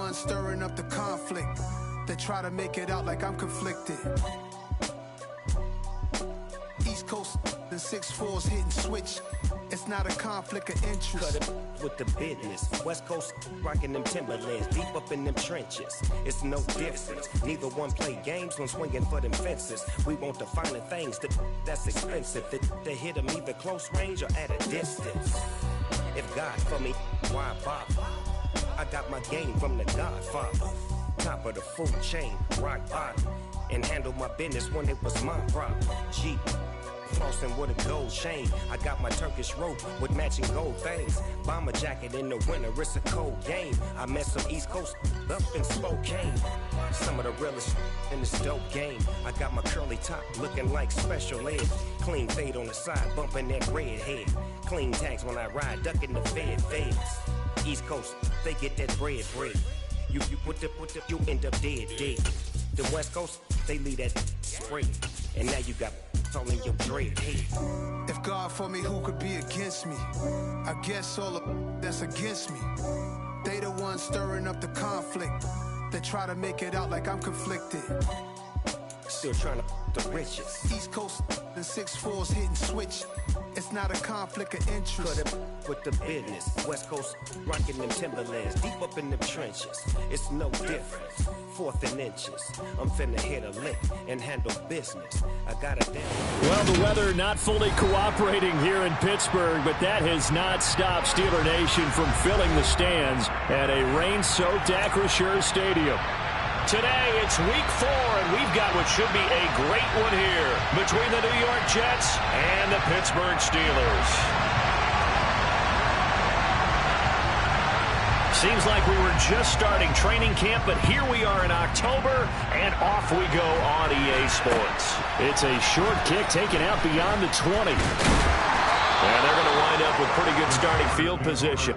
one stirring up the conflict. They try to make it out like I'm conflicted. East Coast, the 6'4's hitting switch. It's not a conflict of interest. Cut it with the business. West Coast rocking them Timberlands, deep up in them trenches. It's no difference. Neither one play games when swinging for them fences. We want the finer things that's expensive. They hit them either close range or at a distance. If God for me, why bother? I got my game from the Godfather. Top of the food chain, rock bottom. And handle my business when it was my problem. G. Flossing with a gold chain. I got my Turkish rope with matching gold things. Bomber jacket in the winter, it's a cold game. I met some East Coast up in Spokane. Some of the realest in this dope game. I got my curly top looking like special ed. Clean fade on the side, bumping that red head. Clean tags when I ride, ducking the feds. East Coast, they get that bread. You you end up dead. The West Coast, they leave that spray. And now you got all in your dread head. If God for me, who could be against me? I guess all of that's against me. They the ones stirring up the conflict. They try to make it out like I'm conflicted. Still trying to the riches. East Coast, the 6'4's hitting switch. It's not a conflict of interest. Cut it with the business. West Coast rocking them Timberlands, deep up in them trenches. It's no difference. 4th and inches. I'm finna hit a lick and handle business. I got it down. Well, the weather not fully cooperating here in Pittsburgh, but that has not stopped Steeler Nation from filling the stands at a rain-soaked Acrisure Stadium. Today, it's week 4, and we've got what should be a great one here between the New York Jets and the Pittsburgh Steelers. Seems like we were just starting training camp, but here we are in October, and off we go on EA Sports. It's a short kick taken out beyond the 20. And they're going to wind up with pretty good starting field position.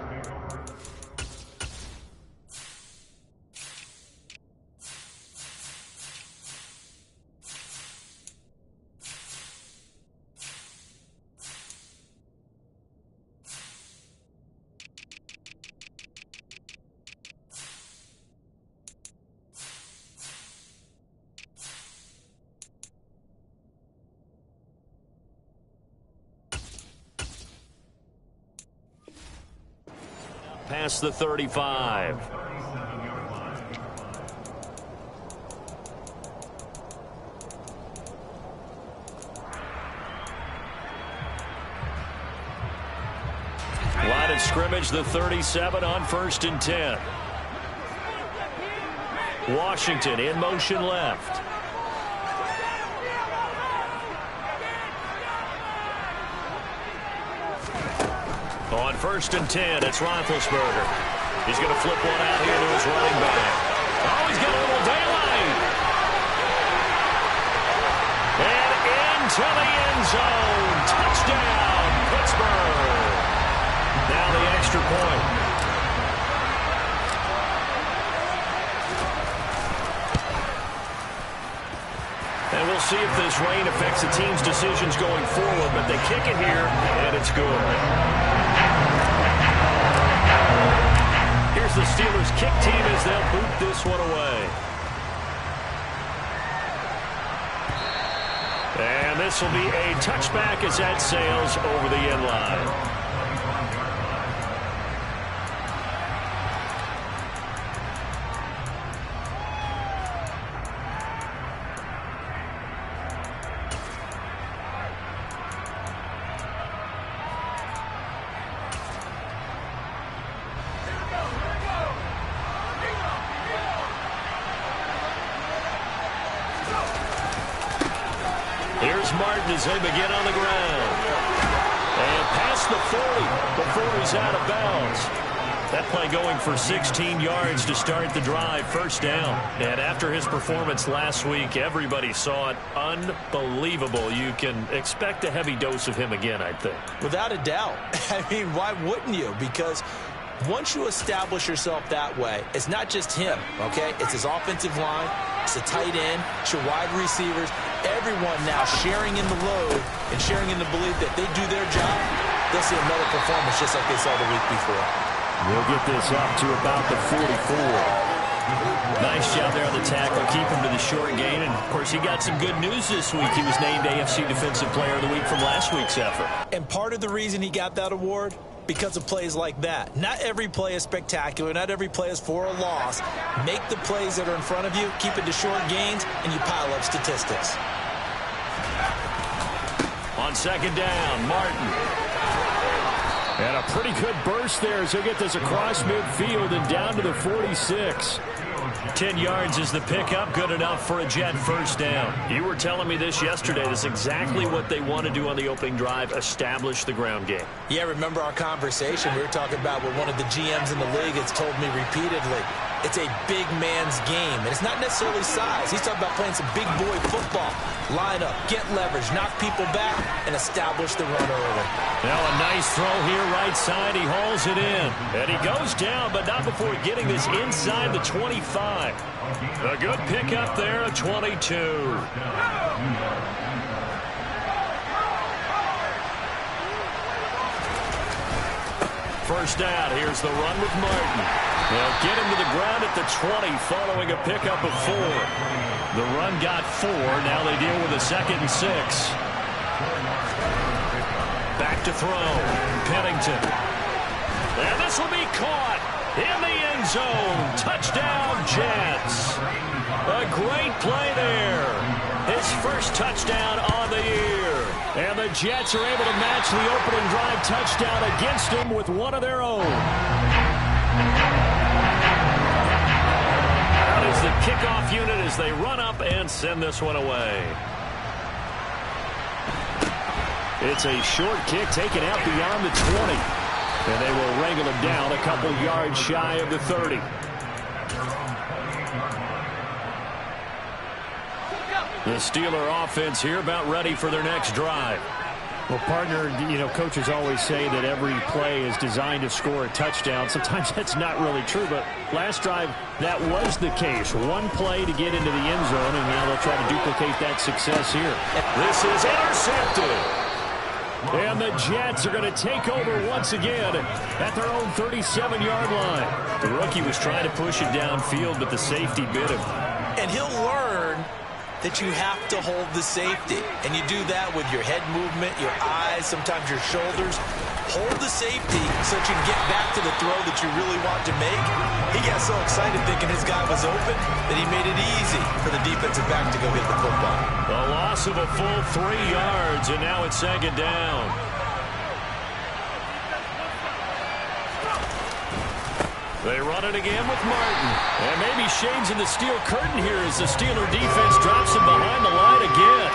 Past the 35. Line of scrimmage, the 37 on 1st and 10. Washington in motion left. On 1st and 10, it's Roethlisberger. He's going to flip one out here to his running back. Oh, he's got a little daylight. And into the end zone. Touchdown, Pittsburgh. Now the extra point. And we'll see if this rain affects the team's decisions going forward, but they kick it here, and it's good. Here's the Steelers kick team as they'll boot this one away. And this will be a touchback as that sails over the end line. Martin as they begin on the ground. And past the 40 before he's out of bounds. That play going for 16 yards to start the drive, 1st down. And after his performance last week, everybody saw it. Unbelievable. You can expect a heavy dose of him again, I think. Without a doubt. I mean, why wouldn't you? Because once you establish yourself that way, it's not just him, okay? It's his offensive line. It's the tight end. It's your wide receivers. Everyone now sharing in the load and sharing in the belief that they do their job. They'll see another performance just like they saw the week before. We'll get this up to about the 44. Nice job there on the tackle. Keep him to the short gain. And, of course, he got some good news this week. He was named AFC Defensive Player of the Week from last week's effort. And part of the reason he got that award, because of plays like that. Not every play is spectacular. Not every play is for a loss. Make the plays that are in front of you, keep it to short gains, and you pile up statistics. On second down, Martin. And a pretty good burst there as he'll get this across midfield and down to the 46. 10 yards is the pickup, good enough for a Jet first down. You were telling me this yesterday. That's exactly what they want to do on the opening drive, establish the ground game. Yeah, remember our conversation? We were talking about what one of the GMs in the league has told me repeatedly. It's a big man's game, and it's not necessarily size. He's talking about playing some big boy football. Line up, get leverage, knock people back, and establish the run early. Now a nice throw here, right side. He hauls it in. And he goes down, but not before getting this inside the 25. A good pickup there, a 22. First down, here's the run with Martin. They'll get him to the ground at the 20 following a pickup of 4. The run got 4. Now they deal with a 2nd and 6. Back to throw. Pennington. And this will be caught in the end zone. Touchdown, Jets. A great play there. His first touchdown on the year. And the Jets are able to match the opening drive touchdown against him with one of their own. That is the kickoff unit as they run up and send this one away. It's a short kick taken out beyond the 20. And they will wrangle him down a couple yards shy of the 30. The Steeler offense here about ready for their next drive. Well, partner, you know, coaches always say that every play is designed to score a touchdown. Sometimes that's not really true, but last drive, that was the case. One play to get into the end zone, and now they'll try to duplicate that success here. This is intercepted. And the Jets are going to take over once again at their own 37-yard line. The rookie was trying to push it downfield, but the safety bit him. And he'll learn that you have to hold the safety. And you do that with your head movement, your eyes, sometimes your shoulders. Hold the safety so that you can get back to the throw that you really want to make. He got so excited thinking his guy was open that he made it easy for the defensive back to go get the football. A loss of a full 3 yards, and now it's second down. They run it again with Martin. And maybe shades in the steel curtain here as the Steeler defense drops him behind the line again.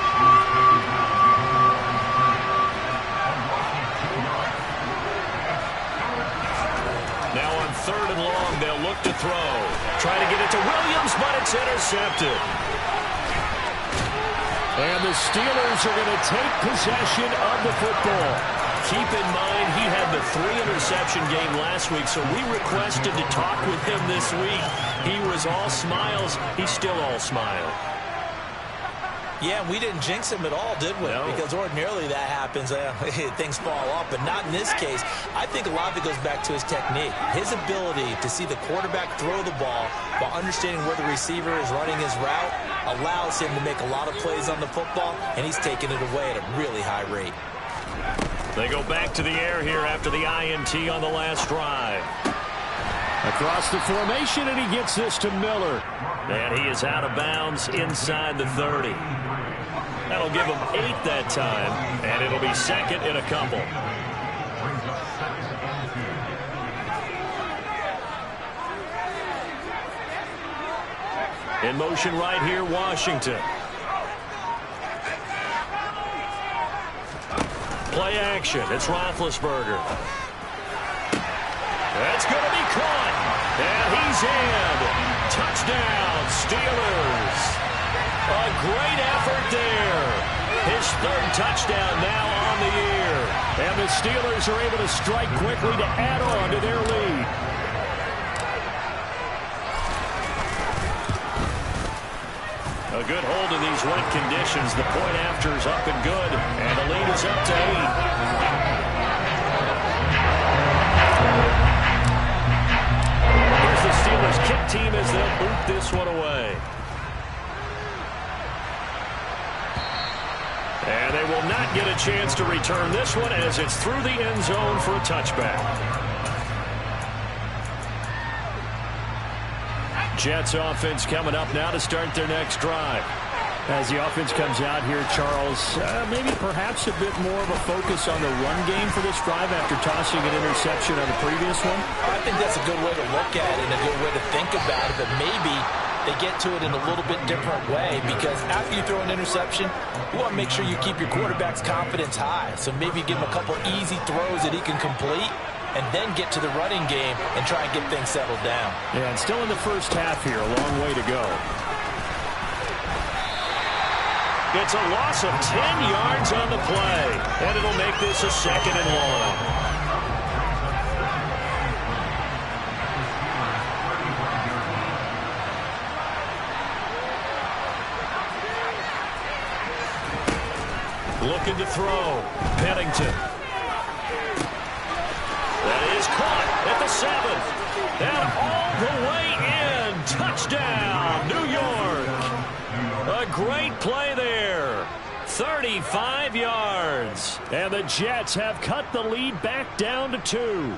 Now on 3rd and long, they'll look to throw. Try to get it to Williams, but it's intercepted. And the Steelers are going to take possession of the football. Keep in mind, he had the 3-interception game last week, so we requested to talk with him this week. He was all smiles. He's still all smile. Yeah, we didn't jinx him at all, did we? No. Because ordinarily that happens. Things fall off, but not in this case. I think a lot of it goes back to his technique. His ability to see the quarterback throw the ball while understanding where the receiver is running his route allows him to make a lot of plays on the football, and he's taking it away at a really high rate. They go back to the air here after the INT on the last drive. Across the formation, and he gets this to Miller. And he is out of bounds inside the 30. That'll give him 8 that time, and it'll be second and a couple. In motion right here, Washington. Play action. It's Roethlisberger. That's going to be caught. And he's in. Touchdown, Steelers. A great effort there. His 3rd touchdown now on the year. And the Steelers are able to strike quickly to add on to their lead. A good hold in these wet conditions. The point after is up and good. And the lead is up to 8. Here's comes the Steelers kick team as they'll boot this one away. And they will not get a chance to return this one as it's through the end zone for a touchback. Jets offense coming up now to start their next drive. As the offense comes out here, Charles, maybe perhaps a bit more of a focus on the run game for this drive after tossing an interception on the previous one? I think that's a good way to look at it and a good way to think about it, but maybe they get to it in a little bit different way because after you throw an interception, you want to make sure you keep your quarterback's confidence high. So maybe give him a couple easy throws that he can complete and then get to the running game and try and get things settled down. Yeah, and still in the first half here, a long way to go. It's a loss of 10 yards on the play, and it'll make this a 2nd and long. Looking to throw. Pennington. That is caught at the 7. And all the way in. Touchdown, New York. A great play there. 35 yards. And the Jets have cut the lead back down to 2.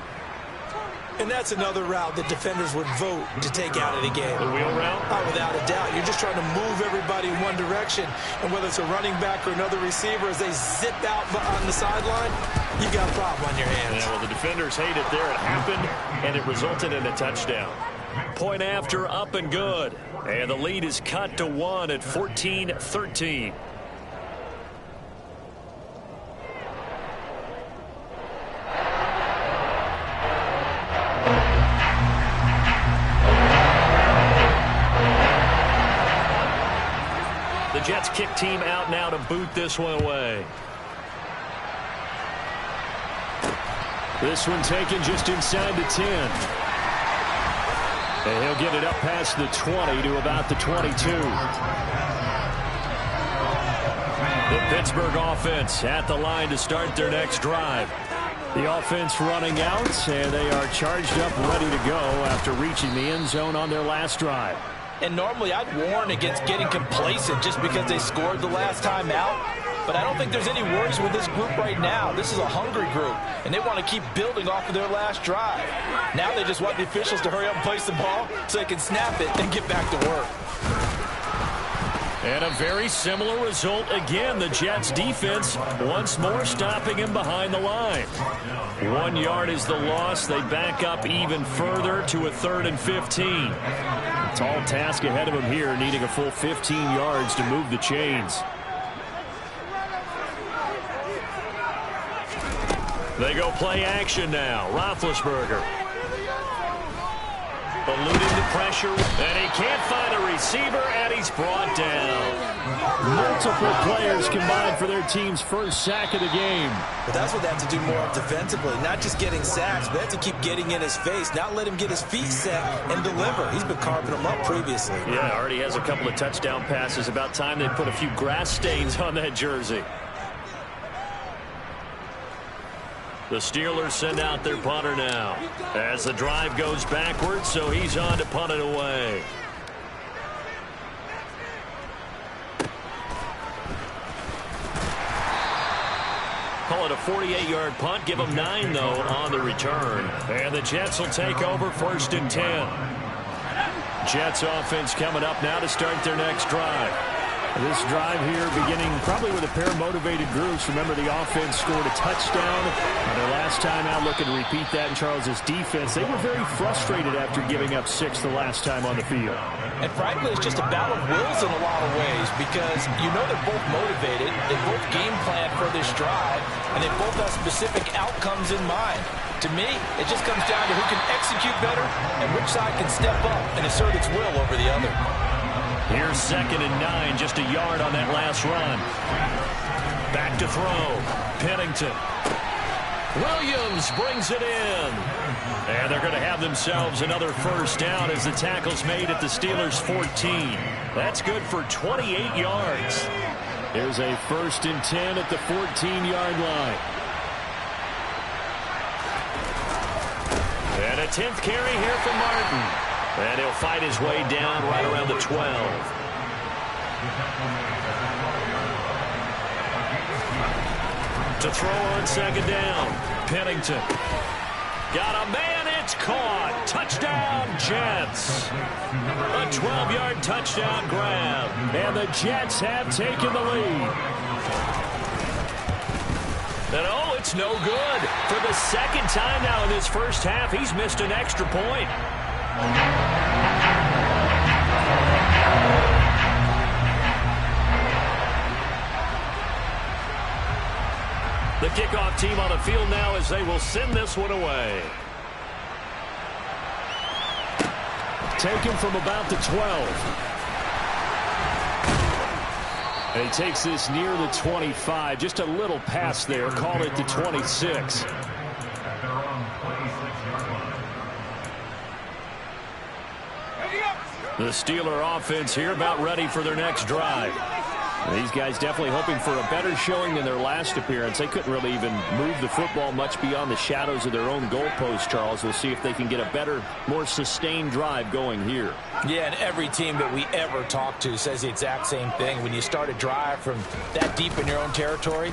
And that's another route that defenders would vote to take out of the game. The wheel route? Oh, without a doubt. You're just trying to move everybody in one direction. And whether it's a running back or another receiver, as they zip out on the sideline, you've got a problem on your hands. Yeah, well, the defenders hate it there. It happened, and it resulted in a touchdown. Point after, up and good. And the lead is cut to 1 at 14-13. The Jets kick team out now to boot this one away. This one taken just inside the 10. And he'll get it up past the 20 to about the 22. The Pittsburgh offense at the line to start their next drive. The offense running out, and they are charged up, ready to go after reaching the end zone on their last drive. And normally I'd warn against getting complacent just because they scored the last time out. But I don't think there's any worries with this group right now. This is a hungry group, and they want to keep building off of their last drive. Now they just want the officials to hurry up and place the ball so they can snap it and get back to work. And a very similar result again. The Jets defense once more stopping him behind the line. 1 yard is the loss. They back up even further to a 3rd and 15. A tall task ahead of him here, needing a full 15 yards to move the chains. They go play action now. Roethlisberger. Eluding the pressure, and he can't find a receiver, and he's brought down. Multiple players combined for their team's first sack of the game. But that's what they have to do more of defensively, not just getting sacks, but they have to keep getting in his face, not let him get his feet set and deliver. He's been carving them up previously. Yeah, already has a couple of touchdown passes. About time they put a few grass stains on that jersey. The Steelers send out their punter now as the drive goes backwards, so he's on to punt it away. Call it a 48-yard punt. Give them 9, though, on the return. And the Jets will take over 1st and 10. Jets offense coming up now to start their next drive. This drive here beginning probably with a pair of motivated groups. Remember, the offense scored a touchdown on their last time out. Looking to repeat that in Charles's defense. They were very frustrated after giving up 6 the last time on the field. And frankly, it's just a battle of wills in a lot of ways because you know they're both motivated. They both game plan for this drive, and they both have specific outcomes in mind. To me, it just comes down to who can execute better and which side can step up and assert its will over the other. Here's 2nd and 9, just a yard on that last run. Back to throw. Pennington. Williams brings it in. And they're going to have themselves another first down as the tackle's made at the Steelers' 14. That's good for 28 yards. Here's a 1st and 10 at the 14-yard line. And a 10th carry here for Martin. And he'll fight his way down right around the 12. To throw on second down. Pennington. Got a man. It's caught. Touchdown, Jets. A 12-yard touchdown grab. And the Jets have taken the lead. And oh, it's no good. For the second time now in this first half, he's missed an extra point. The kickoff team on the field now as they will send this one away. Taken from about the 12. And he takes this near the 25. Just a little pass there. Call it the 26. The Steeler offense here about ready for their next drive. These guys definitely hoping for a better showing than their last appearance. They couldn't really even move the football much beyond the shadows of their own goalpost, Charles. We'll see if they can get a better, more sustained drive going here. Yeah, and every team that we ever talk to says the exact same thing. When you start a drive from that deep in your own territory,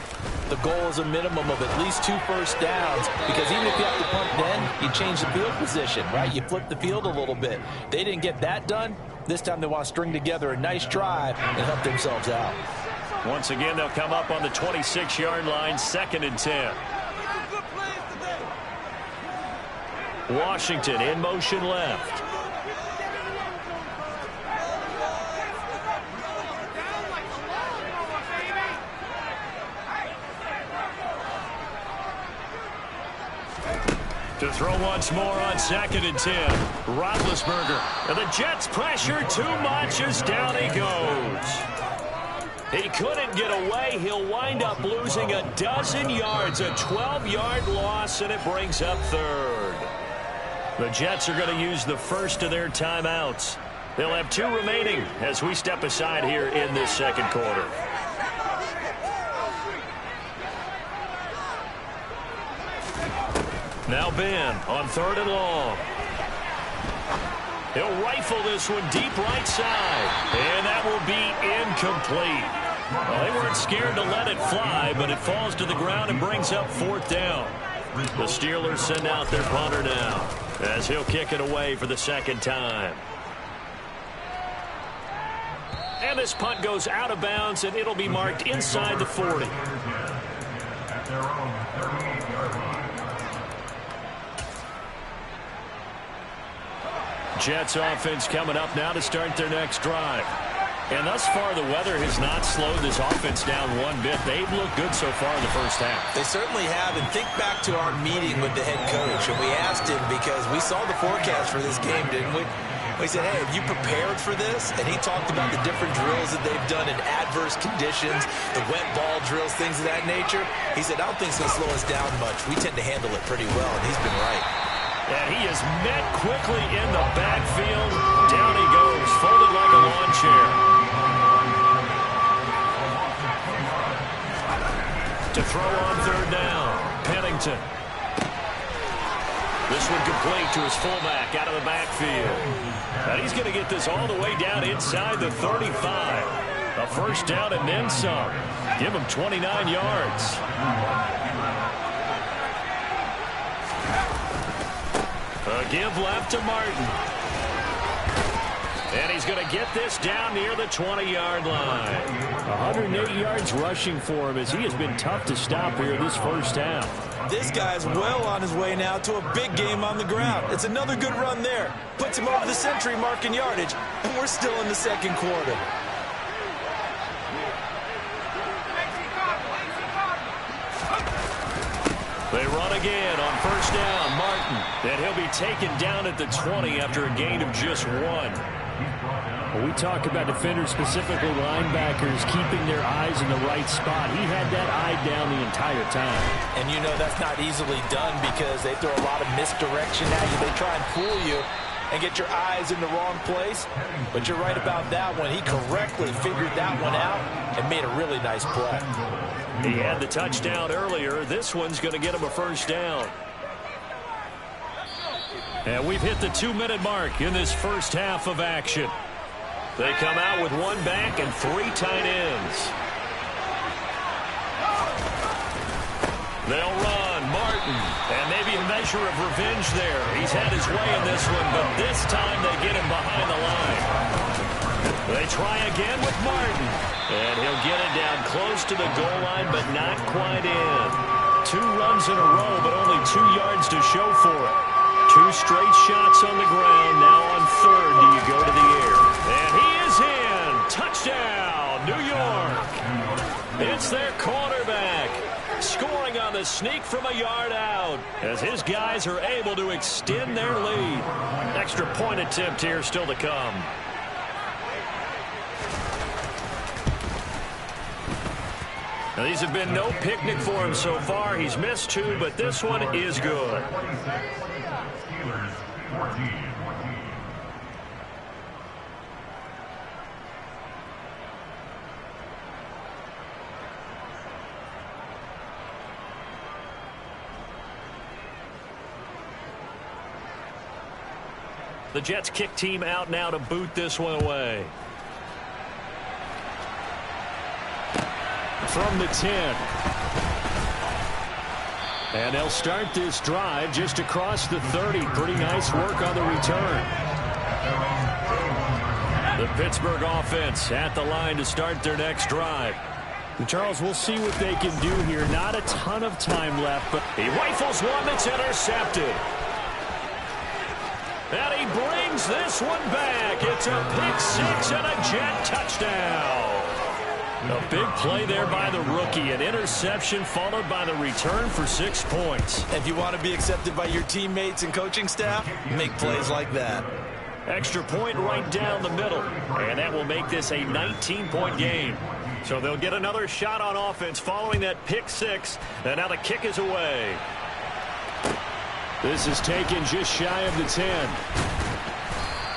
the goal is a minimum of at least 2 first downs, because even if you have to punt then, you change the field position, right? You flip the field a little bit. They didn't get that done. This time they want to string together a nice drive and help themselves out. Once again, they'll come up on the 26-yard line, 2nd and 10. Washington in motion left. To throw once more on 2nd and 10. Roethlisberger. And the Jets pressure too much as down he goes. He couldn't get away. He'll wind up losing a dozen yards. A 12-yard loss, and it brings up 3rd. The Jets are going to use the first of their timeouts. They'll have 2 remaining as we step aside here in this second quarter. Now Ben on 3rd and long. He'll rifle this one deep right side. And that will be incomplete. Well, they weren't scared to let it fly, but it falls to the ground and brings up 4th down. The Steelers send out their punter now as he'll kick it away for the 2nd time. And this punt goes out of bounds, and it'll be marked inside the 40. Jets offense coming up now to start their next drive. And thus far, the weather has not slowed this offense down one bit. They've looked good so far in the first half. They certainly have. And think back to our meeting with the head coach. And we asked him, because we saw the forecast for this game, didn't we? We said, hey, have you prepared for this? And he talked about the different drills that they've done in adverse conditions, the wet ball drills, things of that nature. He said, I don't think it's going to slow us down much. We tend to handle it pretty well, and he's been right. And he is met quickly in the backfield. Down he goes, folded like a lawn chair. To throw on 3rd down, Pennington. This one complete to his fullback out of the backfield. And he's going to get this all the way down inside the 35. A first down and then some. Give him 29 yards. A give left to Martin. And he's going to get this down near the 20-yard line. 108 yards rushing for him as he has been tough to stop here this first half. This guy's well on his way now to a big game on the ground. It's another good run there. Puts him over the century mark in yardage, and we're still in the second quarter. They run again on first down. Martin. And he'll be taken down at the 20 after a gain of just 1. When we talk about defenders, specifically linebackers, keeping their eyes in the right spot, he had that eye down the entire time. And you know that's not easily done because they throw a lot of misdirection at you. They try and fool you and get your eyes in the wrong place. But you're right about that one. He correctly figured that one out and made a really nice play. He had the touchdown earlier. This one's going to get him a first down. And we've hit the 2-minute mark in this first half of action. They come out with one back and 3 tight ends. They'll run. Martin. And maybe a measure of revenge there. He's had his way in this one, but this time they get him behind the line. They try again with Martin. And he'll get it down close to the goal line, but not quite in. 2 runs in a row, but only 2 yards to show for it. 2 straight shots on the ground. Now on third, do you go to the air? And he is in. Touchdown, New York. It's their quarterback scoring on the sneak from a yard out as his guys are able to extend their lead. Extra point attempt here still to come. Now, these have been no picnic for him so far. He's missed 2, but this one is good. The Jets kick team out now to boot this one away. From the 10. And they'll start this drive just across the 30. Pretty nice work on the return. The Pittsburgh offense at the line to start their next drive. And Charles, we'll see what they can do here. Not a ton of time left, but he rifles one that's intercepted. And he brings this one back. It's a pick-6 and a Jet touchdown. A big play there by the rookie. An interception followed by the return for 6 points. If you want to be accepted by your teammates and coaching staff, make plays like that. Extra point right down the middle. And that will make this a 19-point game. So they'll get another shot on offense following that pick-6. And now the kick is away. This is taken just shy of the 10.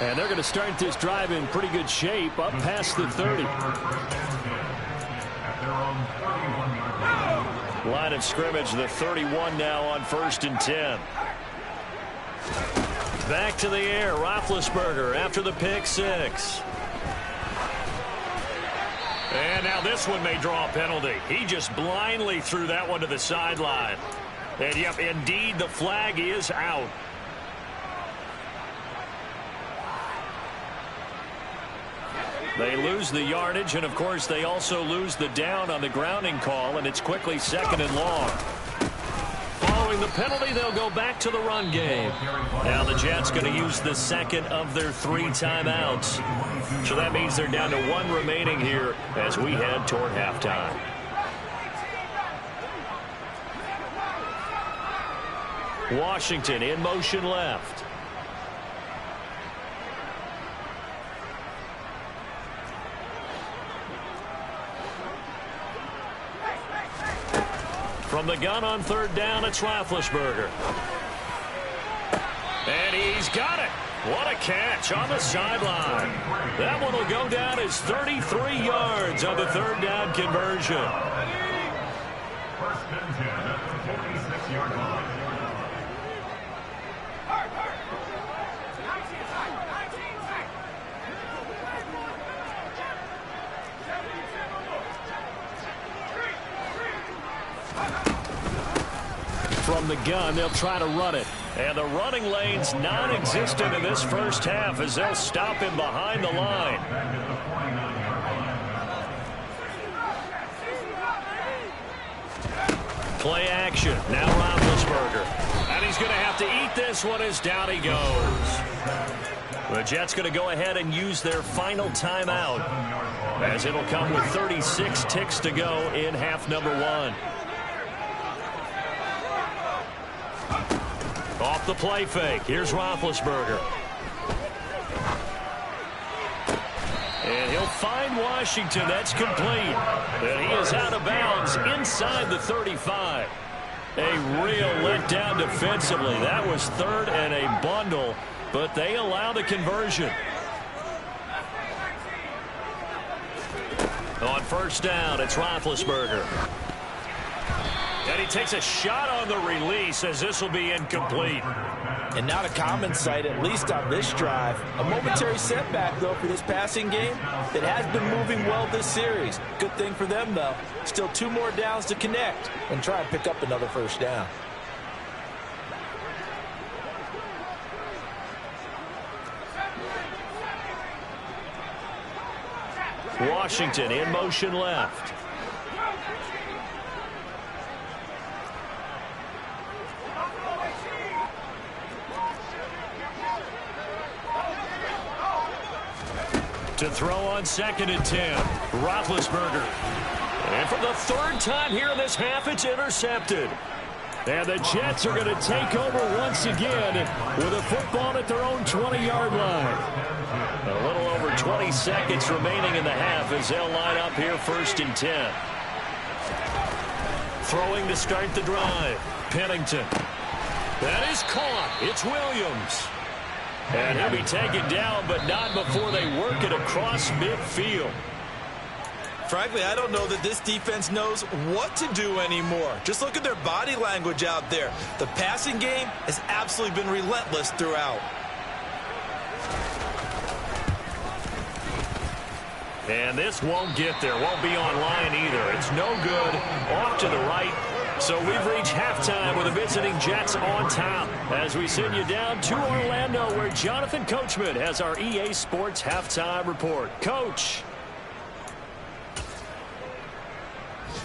And they're going to start this drive in pretty good shape up past the 30. Line of scrimmage, the 31 now on 1st and 10. Back to the air, Roethlisberger after the pick-6. And now this one may draw a penalty. He just blindly threw that one to the sideline. And, yep, indeed, the flag is out. They lose the yardage, and, of course, they also lose the down on the grounding call, and it's quickly 2nd and long. Following the penalty, they'll go back to the run game. Now the Jets going to use the 2nd of their 3 timeouts. So that means they're down to 1 remaining here as we head toward halftime. Washington in motion left. From the gun on 3rd down, it's Roethlisberger. And he's got it. What a catch on the sideline. That one will go down as 33 yards on the 3rd down conversion. 1st and 10 at the 46-yard line. From the gun, they'll try to run it. And the running lane's non-existent in this first half as they'll stop him behind the line. Play action. Now Roethlisberger. And he's going to have to eat this one as down he goes. The Jets going to go ahead and use their final timeout as it'll come with 36 ticks to go in half number 1. Off the play fake. Here's Roethlisberger. And he'll find Washington. That's complete. And he is out of bounds inside the 35. A real letdown defensively. That was 3rd and a bundle, but they allow the conversion. On 1st down, it's Roethlisberger. And he takes a shot on the release as this will be incomplete. And not a common sight, at least on this drive. A momentary setback, though, for this passing game that has been moving well this series. Good thing for them, though. Still 2 more downs to connect and try and pick up another first down. Washington in motion left. To throw on 2nd and 10. Roethlisberger. And for the 3rd time here in this half, it's intercepted. And the Jets are going to take over once again with a football at their own 20-yard line. A little over 20 seconds remaining in the half as they'll line up here 1st and 10. Throwing to start the drive. Pennington. That is caught. It's Williams. And he'll be taken down, but not before they work it across midfield. Frankly, I don't know that this defense knows what to do anymore. Just look at their body language out there. The passing game has absolutely been relentless throughout. And this won't get there. Won't be online either. It's no good. Off to the right. So we've reached halftime with the visiting Jets on top as we send you down to Orlando where Jonathan Coachman has our EA Sports halftime report. Coach.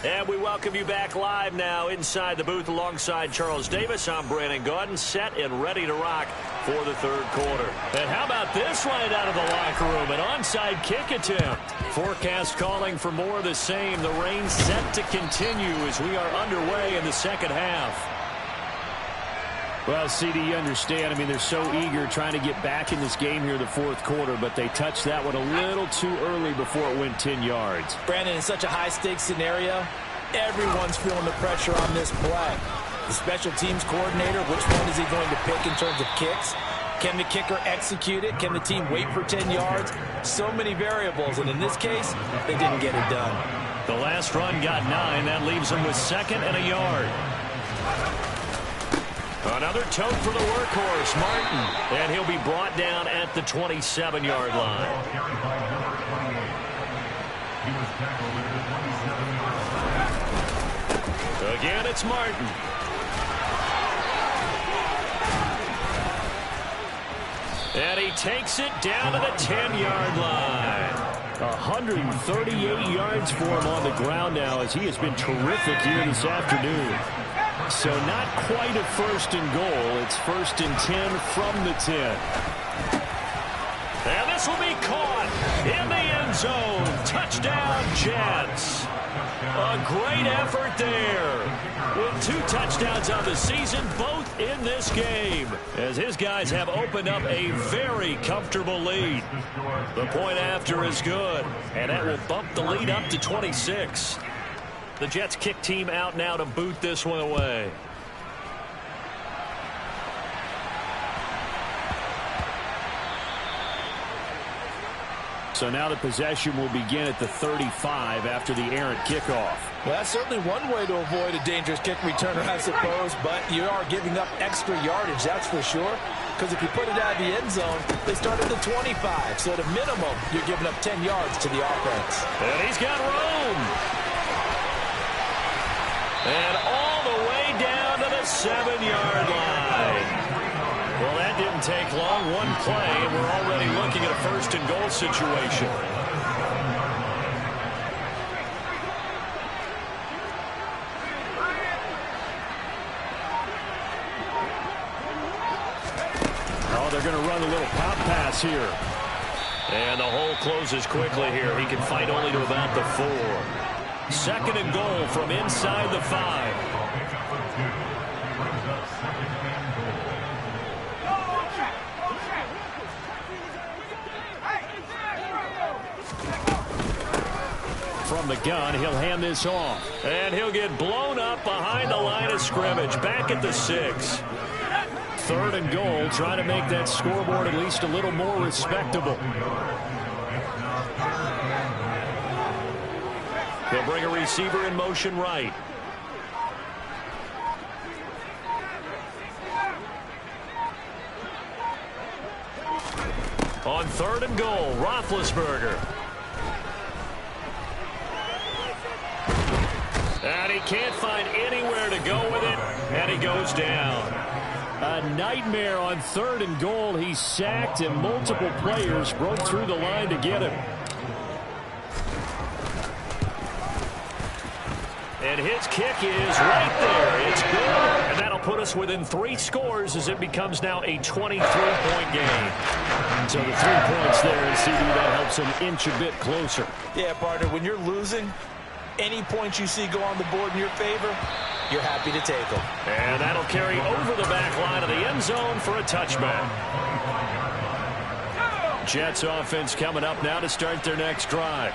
And we welcome you back live now inside the booth alongside Charles Davis. I'm Brandon Gaudin, set and ready to rock for the 3rd quarter. And how about this right out of the locker room? An onside kick attempt. Forecast calling for more of the same. The rain set to continue as we are underway in the 2nd half. Well, CD, you understand. I mean, they're so eager trying to get back in this game here in the 4th quarter, but they touched that one a little too early before it went 10 yards. Brandon, in such a high-stakes scenario, everyone's feeling the pressure on this play. The special teams coordinator, which one is he going to pick in terms of kicks? Can the kicker execute it? Can the team wait for 10 yards? So many variables, and in this case, they didn't get it done. The last run got 9. That leaves them with 2nd and a yard. Another tote for the workhorse, Martin. And he'll be brought down at the 27-yard line. Again, it's Martin. And he takes it down to the 10-yard line. 138 yards for him on the ground now as he has been terrific here this afternoon. So not quite a 1st and goal. It's 1st and 10 from the 10. And this will be caught in the end zone. Touchdown, Jets. A great effort there. With 2 touchdowns on the season, both in this game. As his guys have opened up a very comfortable lead. The point after is good. And that will bump the lead up to 26. The Jets kick team out now to boot this one away. So now the possession will begin at the 35 after the errant kickoff. Well, that's certainly one way to avoid a dangerous kick returner, I suppose, but you are giving up extra yardage, that's for sure. Because if you put it out of the end zone, they start at the 25. So at a minimum, you're giving up 10 yards to the offense. And he's got room. And all the way down to the 7-yard line. Well, that didn't take long. One play, and we're already looking at a 1st and goal situation. Oh, they're going to run a little pop pass here. And the hole closes quickly here. He can fight only to about the 4. 2nd and goal from inside the 5. From the gun, he'll hand this off. And he'll get blown up behind the line of scrimmage. Back at the 6. 3rd and goal, trying to make that scoreboard at least a little more respectable. They'll bring a receiver in motion right. On 3rd and goal, Roethlisberger. And he can't find anywhere to go with it, and he goes down. A nightmare on 3rd and goal. He's sacked, and multiple players broke through the line to get him. And his kick is right there. It's good. And that'll put us within 3 scores as it becomes now a 23-point game. So the 3 points there, and CD, that helps him inch a bit closer. Yeah, partner, when you're losing, any points you see go on the board in your favor, you're happy to take them. And that'll carry over the back line of the end zone for a touchback. Jets offense coming up now to start their next drive.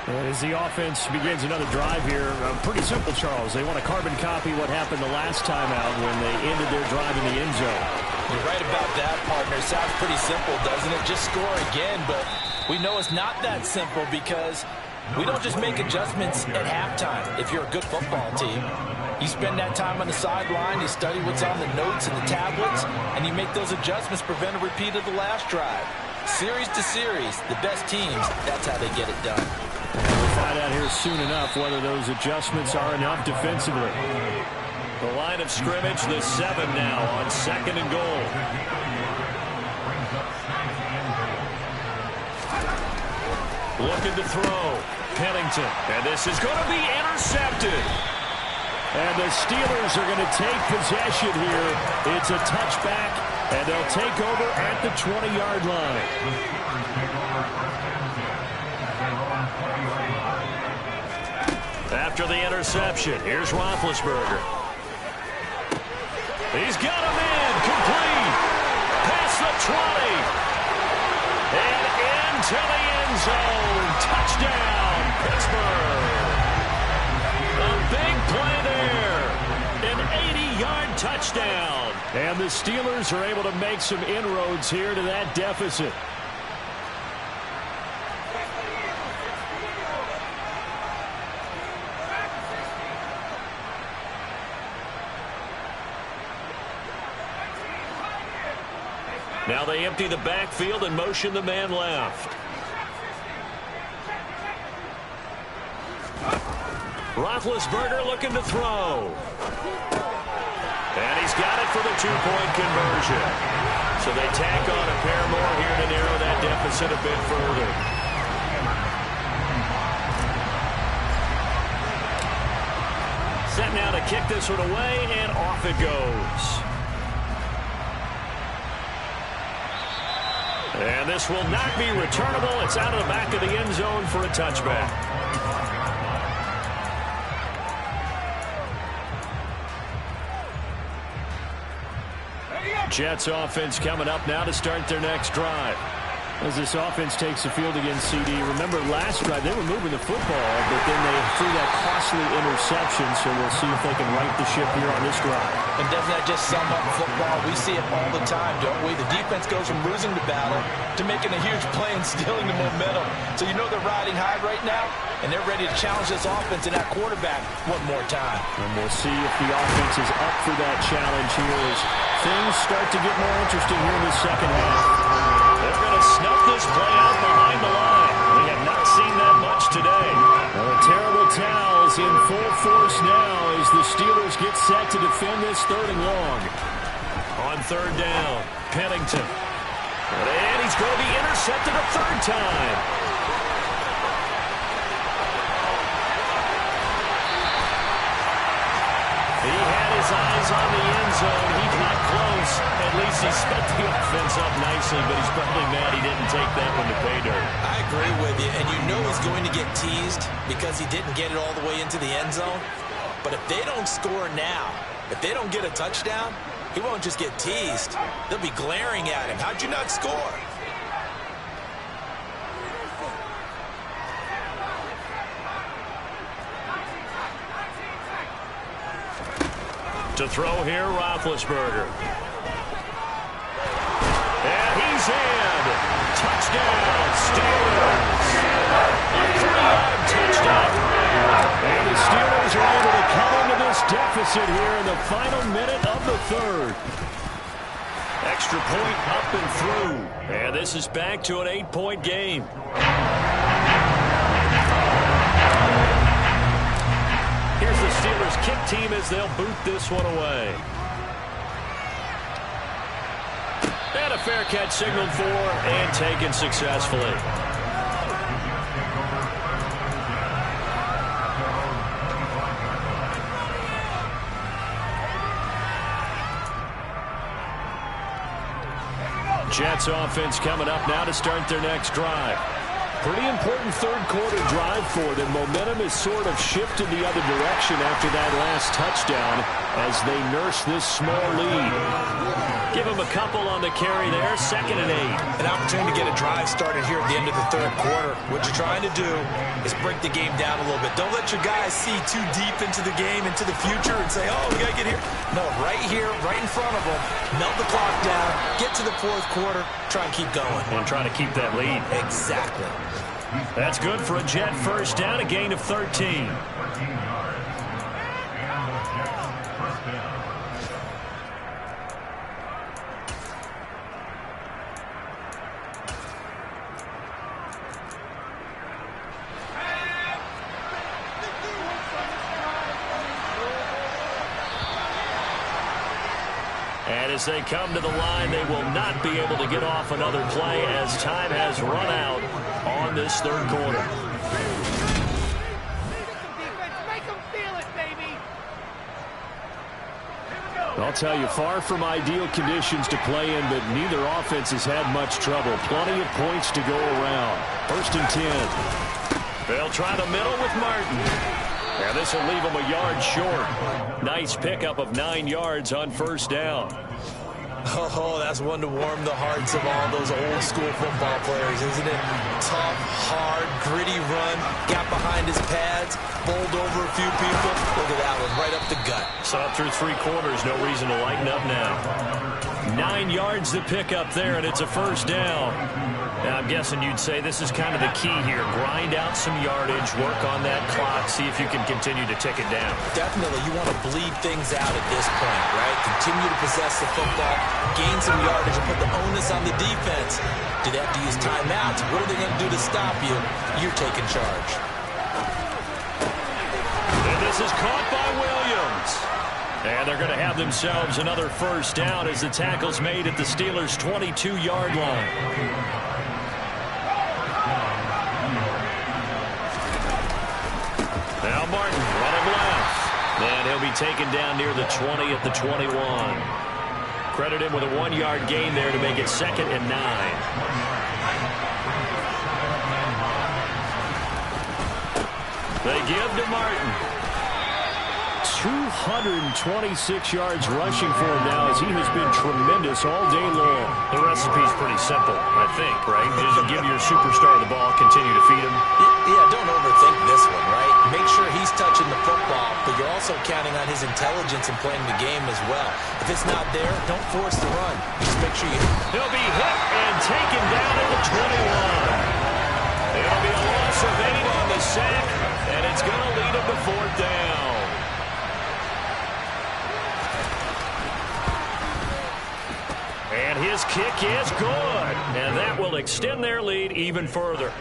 As the offense begins another drive here, pretty simple, Charles. They want to carbon copy what happened the last time out when they ended their drive in the end zone. You're right about that, partner. Sounds pretty simple, doesn't it? Just score again, but we know it's not that simple because we don't just make adjustments at halftime. If you're a good football team, you spend that time on the sideline, you study what's on the notes and the tablets, and you make those adjustments, prevent a repeat of the last drive. Series to series, the best teams, that's how they get it done. We'll find out here soon enough whether those adjustments are enough defensively. The line of scrimmage, the 7 now on 2nd and goal. Looking to throw. Pennington. And this is going to be intercepted. And the Steelers are going to take possession here. It's a touchback, and they'll take over at the 20-yard line. After the interception, here's Roethlisberger. He's got him in, complete, past the 20, and into the end zone. Touchdown, Pittsburgh. A big play there, an 80-yard touchdown. And the Steelers are able to make some inroads here to that deficit. Now they empty the backfield and motion the man left. Roethlisberger looking to throw. And he's got it for the 2-point conversion. So they tack on a pair more here to narrow that deficit a bit further. Set now to kick this one away, and off it goes. And this will not be returnable. It's out of the back of the end zone for a touchback. Jets offense coming up now to start their next drive. As this offense takes the field against CD, remember last drive they were moving the football, but then they threw that costly interception, so we'll see if they can right the ship here on this drive. And doesn't that just sum up football? We see it all the time, don't we? The defense goes from losing the battle to making a huge play and stealing the momentum. So you know they're riding high right now, and they're ready to challenge this offense and that quarterback one more time. And we'll see if the offense is up for that challenge here as things start to get more interesting here in the second half. They're going to snuff this play out behind the line. We have not seen that much today. Well, the terrible towels in full force now as the Steelers get set to defend this 3rd and long. On 3rd down, Pennington. And he's going to be intercepted a 3rd time. He had his eyes on the end zone. He got close. At least he set the offense up nicely, but he's probably mad he didn't take that one to pay dirt. I agree with you, and you know he's going to get teased because he didn't get it all the way into the end zone. But if they don't score now, if they don't get a touchdown, he won't just get teased. They'll be glaring at him. How'd you not score? To throw here, Roethlisberger. And he's in. Touchdown, Steelers. A 3-yard touchdown. And the Steelers are able to come into this deficit here in the final minute of the 3rd. Extra point up and through. And this is back to an 8-point game. Here's the Steelers kick team as they'll boot this one away. And a fair catch signaled for and taken successfully. Jets offense coming up now to start their next drive. Pretty important third-quarter drive for them. Momentum has sort of shifted the other direction after that last touchdown as they nurse this small lead. Give them a couple on the carry there, 2nd and 8. An opportunity to get a drive started here at the end of the third quarter. What you're trying to do is break the game down a little bit. Don't let your guys see too deep into the game, into the future, and say, oh, we got to get here. No, right here, right in front of them, melt the clock down, get to the fourth quarter, try and keep going. And try to keep that lead. Exactly. That's good for a Jet first down, a gain of 13. And as they come to the line, they will not be able to get off another play as time has run out on this third quarter. I'll tell you, far from ideal conditions to play in, but neither offense has had much trouble. Plenty of points to go around. 1st and 10. They'll try the middle with Martin. And this will leave them a yard short. Nice pickup of 9 yards on first down. Oh, that's one to warm the hearts of all those old school football players, isn't it? Tough, hard, gritty run, got behind his pads, bowled over a few people. Look at that one, right up the gut. Saw it through 3 quarters, no reason to lighten up now. 9 yards to pick up there, and it's a first down. Now, I'm guessing you'd say this is kind of the key here. Grind out some yardage, work on that clock, see if you can continue to tick it down. Definitely, you want to bleed things out at this point, right? Continue to possess the football, gain some yardage, and put the onus on the defense. Do they have to use timeouts? What are they going to do to stop you? You're taking charge. And this is caught by Williams. And they're going to have themselves another first down as the tackle's made at the Steelers' 22-yard line. Now Martin running left. And he'll be taken down near the 20 at the 21. Credit him with a 1-yard gain there to make it 2nd and 9. They give to Martin. 226 yards rushing for him now as he has been tremendous all day long. The recipe's pretty simple, I think, right? Just give your superstar the ball, continue to feed him. Yeah, don't overthink this one, right? Make sure he's touching the football, but you're also counting on his intelligence in playing the game as well. If it's not there, don't force the run. Just make sure you... He'll be hit and taken down at the 21. It'll be a loss of 8 on the sack, and it's going to lead him to 4th down. And his kick is good. And that will extend their lead even further.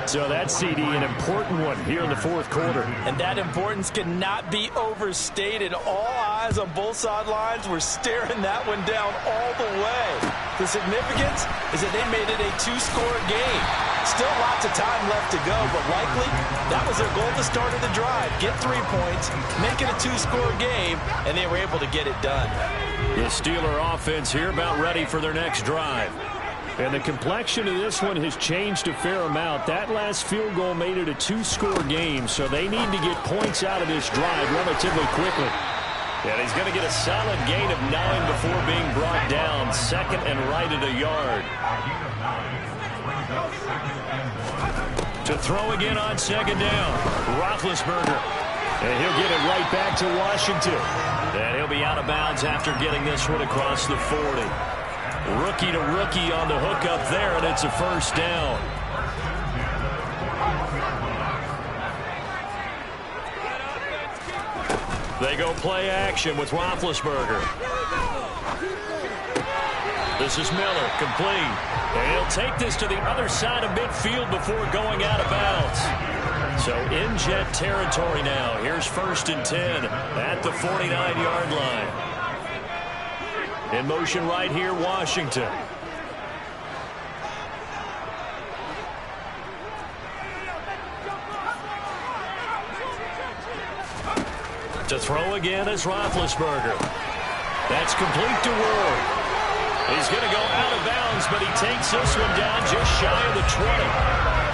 So that's, CD, an important one here in the fourth quarter. And that importance cannot be overstated. All eyes on both sidelines were staring that one down all the way. The significance is that they made it a 2-score game. Still lots of time left to go, but likely that was their goal at the start of the drive. Get 3 points, make it a 2-score game, and they were able to get it done. The Steeler offense here about ready for their next drive. And the complexion of this one has changed a fair amount. That last field goal made it a 2-score game, so they need to get points out of this drive relatively quickly. And he's going to get a solid gain of 9 before being brought down. 2nd and right at a yard. To throw again on 2nd down. Roethlisberger. And he'll get it right back to Washington. And he'll be out of bounds after getting this one across the 40. Rookie to rookie on the hook up there, and it's a first down. They go play action with Roethlisberger. This is Miller, complete. And he'll take this to the other side of midfield before going out of bounds. So in Jet territory now. Here's 1st and 10 at the 49-yard line. In motion right here, Washington. To throw again is Roethlisberger. That's complete to Ward. He's going to go out of bounds, but he takes this one down just shy of the 20.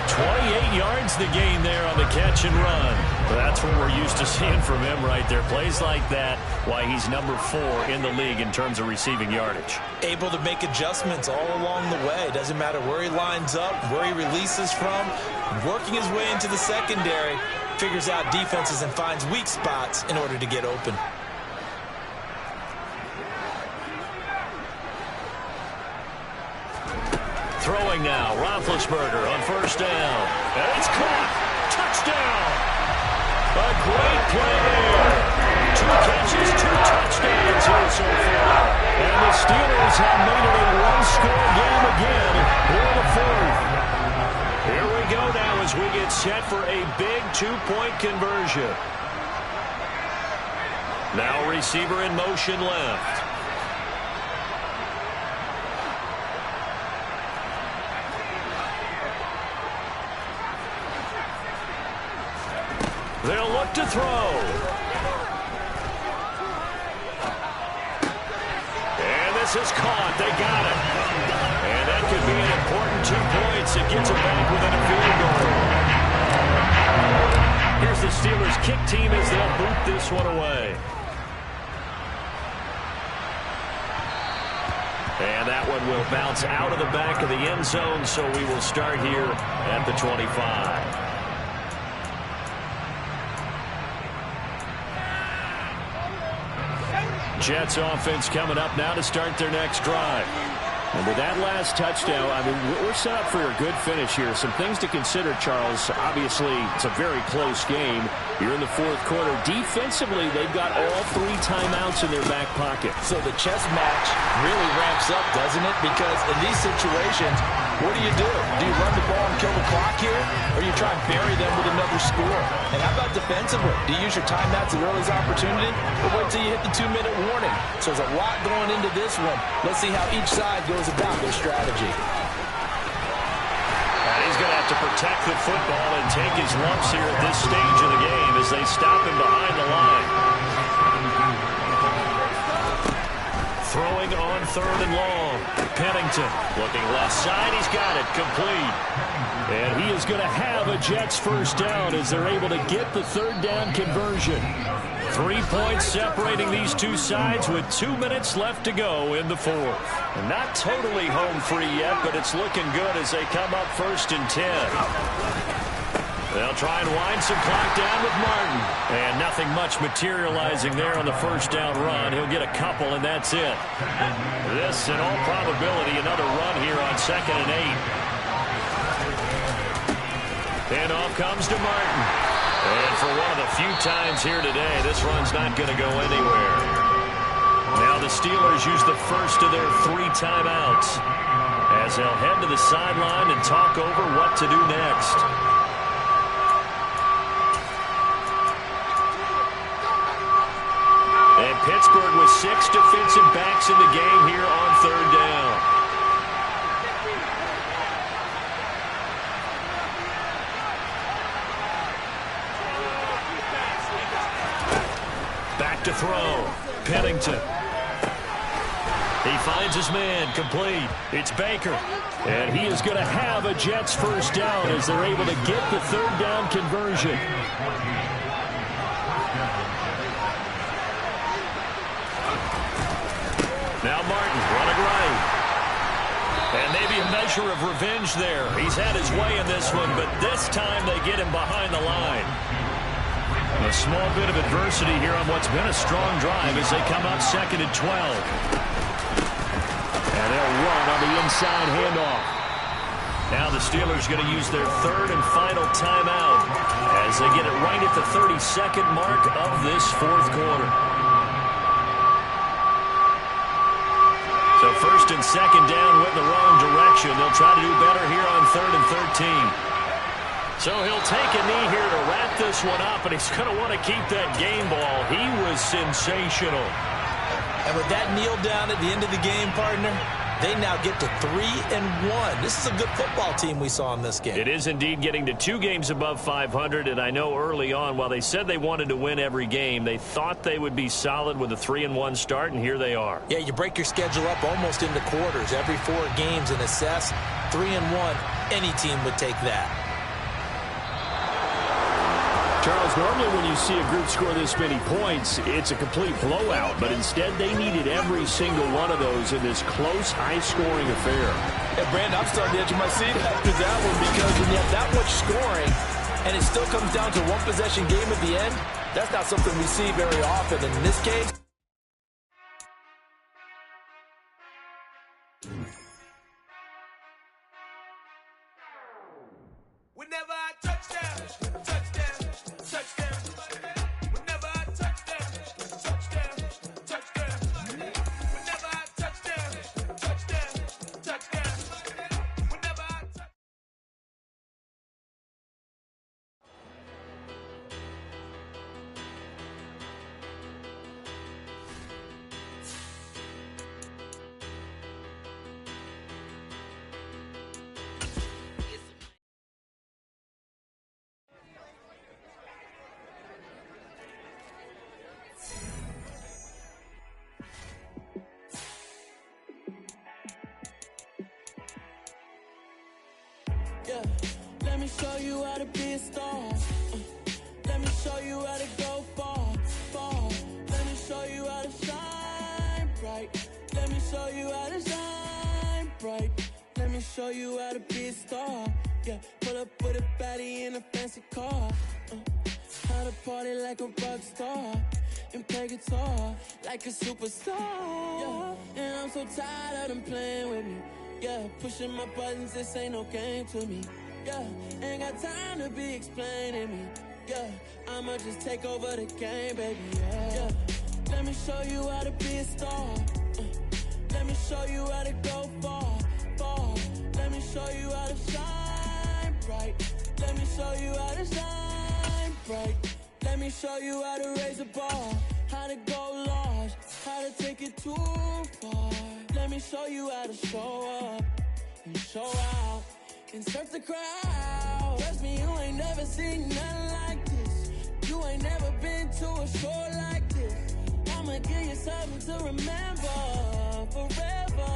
28 yards the gain there on the catch and run. That's what we're used to seeing from him right there. Plays like that, why he's number 4 in the league in terms of receiving yardage. Able to make adjustments all along the way. Doesn't matter where he lines up, where he releases from. Working his way into the secondary. Figures out defenses and finds weak spots in order to get open. Throwing now, Roethlisberger on 1st down. And it's caught. Touchdown. A great play there. 2 catches, 2 touchdowns here so far. And the Steelers have made it a one-score game again here in the 4th. Here we go now as we get set for a big 2-point conversion. Now receiver in motion left. They'll look to throw. And this is caught. They got it. And that could be an important 2 points. It gets them back within a field goal. Here's the Steelers kick team as they'll boot this one away. And that one will bounce out of the back of the end zone, so we will start here at the 25. Jets offense coming up now to start their next drive. And with that last touchdown, I mean, we're set up for a good finish here. Some things to consider, Charles. Obviously, it's a very close game. You're in the 4th quarter. Defensively, they've got all 3 timeouts in their back pocket. So the chess match really ramps up, doesn't it? Because in these situations, what do? Do you run the ball and kill the clock here? Or you try and bury them with another score? And how about defensively? Do you use your timeouts as early as opportunity? Or wait till you hit the 2-minute warning? So there's a lot going into this one. Let's see how each side goes about their strategy. And he's going to have to protect the football and take his lumps here at this stage of the game as they stop him behind the line. Throwing on 3rd and long. Pennington looking left side. He's got it. Complete. And he is going to have a Jets 1st down as they're able to get the 3rd down conversion. 3 points separating these 2 sides with 2 minutes left to go in the 4th. And not totally home free yet, but it's looking good as they come up 1st and 10. They'll try and wind some clock down with Martin. And nothing much materializing there on the 1st down run. He'll get a couple, and that's it. This, in all probability, another run here on 2nd and 8. And off comes to Martin. And for one of the few times here today, this run's not going to go anywhere. Now the Steelers use the first of their 3 timeouts as they'll head to the sideline and talk over what to do next. And Pittsburgh with 6 defensive backs in the game here on 3rd down. Back to throw. Pennington. He finds his man. Complete. It's Baker. And he is going to have a Jets 1st down as they're able to get the 3rd down conversion. Now Martin running right. And maybe a measure of revenge there. He's had his way in this one, but this time they get him behind the line. A small bit of adversity here on what's been a strong drive as they come up 2nd and 12. And they'll run on the inside handoff. Now the Steelers going to use their 3rd and final timeout as they get it right at the 32nd mark of this 4th quarter. So first and second down went in the wrong direction. They'll try to do better here on 3rd and 13. So he'll take a knee here to wrap this one up, and he's going to want to keep that game ball. He was sensational. And with that kneel down at the end of the game, partner, they now get to 3-1. This is a good football team we saw in this game. It is indeed getting to 2 games above 500, and I know early on, while they said they wanted to win every game, they thought they would be solid with a 3-1 start, and here they are. Yeah, you break your schedule up almost into quarters, every 4 games, and assess 3-1. Any team would take that. Charles, normally when you see a group score this many points, it's a complete blowout. But instead, they needed every single one of those in this close, high-scoring affair. Hey, Brandon, I'm starting to edge my seat after that one because when you have that much scoring and it still comes down to one possession game at the end, that's not something we see very often. And in this case, whenever I touchdown, touchdown, touchdown. Whenever I touchdown, touchdown, touchdown. Whenever I touchdown, touchdown, touchdown. Whenever I touchdown. Yeah, let me show you how to be a star. Let me show you how to go far, far. Let me show you how to shine bright. Let me show you how to shine bright. Let me show you how to be a star. Yeah, pull up with a baddie in a fancy car. How to party like a rock star and play guitar like a superstar. Yeah, and I'm so tired of them playing with me. Yeah, pushing my buttons, this ain't no game to me. Yeah, ain't got time to be explaining me. Yeah, I'ma just take over the game, baby. Yeah, let me show you how to be a star. Let me show you how to go far, far. Let me show you how to shine bright. Let me show you how to shine bright. Let me show you how to raise a bar, how to go large, how to take it too far. Let me show you how to show up and show out and surf the crowd. Trust me, you ain't never seen nothing like this. You ain't never been to a show like this. I'ma give you something to remember forever.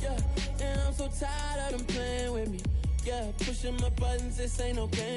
Yeah, and I'm so tired of them playing with me. Yeah, pushing my buttons, this ain't no game.